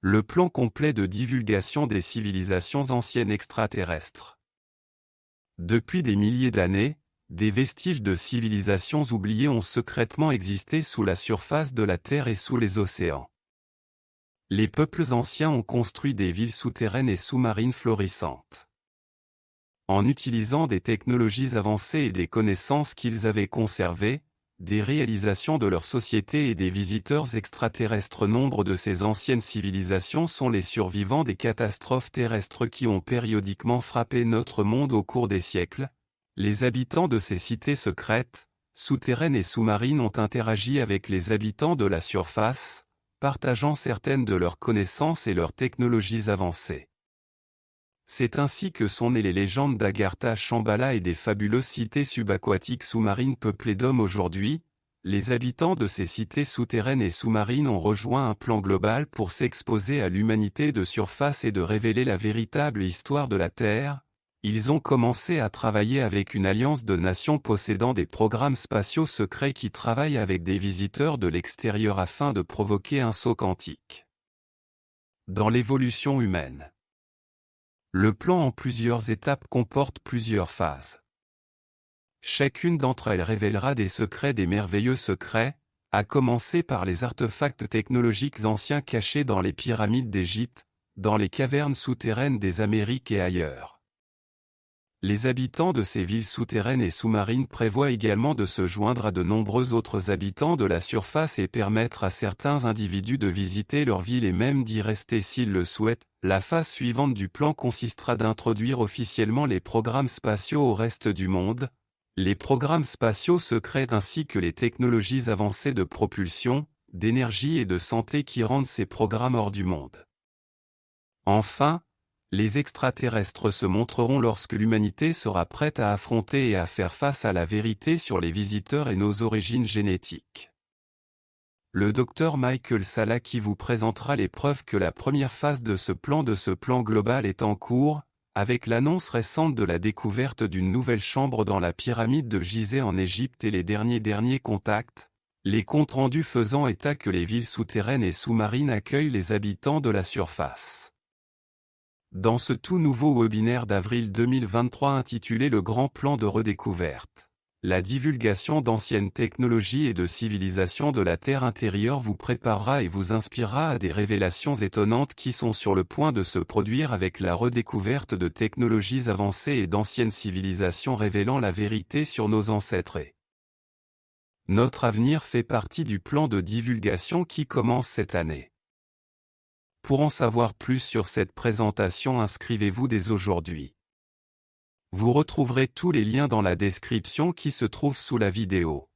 Le plan complet de divulgation des civilisations anciennes extraterrestres. Depuis des milliers d'années, des vestiges de civilisations oubliées ont secrètement existé sous la surface de la Terre et sous les océans. Les peuples anciens ont construit des villes souterraines et sous-marines florissantes. En utilisant des technologies avancées et des connaissances qu'ils avaient conservées, des réalisations de leur société et des visiteurs extraterrestres. Nombre de ces anciennes civilisations sont les survivants des catastrophes terrestres qui ont périodiquement frappé notre monde au cours des siècles. Les habitants de ces cités secrètes, souterraines et sous-marines ont interagi avec les habitants de la surface, partageant certaines de leurs connaissances et leurs technologies avancées. C'est ainsi que sont nées les légendes d'Agartha, Shambhala et des fabuleuses cités subaquatiques sous-marines peuplées d'hommes. Aujourd'hui, les habitants de ces cités souterraines et sous-marines ont rejoint un plan global pour s'exposer à l'humanité de surface et de révéler la véritable histoire de la Terre. Ils ont commencé à travailler avec une alliance de nations possédant des programmes spatiaux secrets qui travaillent avec des visiteurs de l'extérieur afin de provoquer un saut quantique dans l'évolution humaine. Le plan en plusieurs étapes comporte plusieurs phases. Chacune d'entre elles révélera des secrets, des merveilleux secrets, à commencer par les artefacts technologiques anciens cachés dans les pyramides d'Égypte, dans les cavernes souterraines des Amériques et ailleurs. Les habitants de ces villes souterraines et sous-marines prévoient également de se joindre à de nombreux autres habitants de la surface et permettre à certains individus de visiter leur ville et même d'y rester s'ils le souhaitent. La phase suivante du plan consistera d'introduire officiellement les programmes spatiaux au reste du monde, les programmes spatiaux secrets ainsi que les technologies avancées de propulsion, d'énergie et de santé qui rendent ces programmes hors du monde. Enfin, les extraterrestres se montreront lorsque l'humanité sera prête à affronter et à faire face à la vérité sur les visiteurs et nos origines génétiques. Le Dr Michael Salla qui vous présentera les preuves que la première phase de ce plan global est en cours, avec l'annonce récente de la découverte d'une nouvelle chambre dans la pyramide de Gizeh en Égypte et les derniers contacts, les comptes rendus faisant état que les villes souterraines et sous-marines accueillent les habitants de la surface. Dans ce tout nouveau webinaire d'avril 2023 intitulé Le Grand Plan de redécouverte, la divulgation d'anciennes technologies et de civilisations de la Terre intérieure vous préparera et vous inspirera à des révélations étonnantes qui sont sur le point de se produire avec la redécouverte de technologies avancées et d'anciennes civilisations révélant la vérité sur nos ancêtres. Notre avenir fait partie du plan de divulgation qui commence cette année. Pour en savoir plus sur cette présentation, inscrivez-vous dès aujourd'hui. Vous retrouverez tous les liens dans la description qui se trouve sous la vidéo.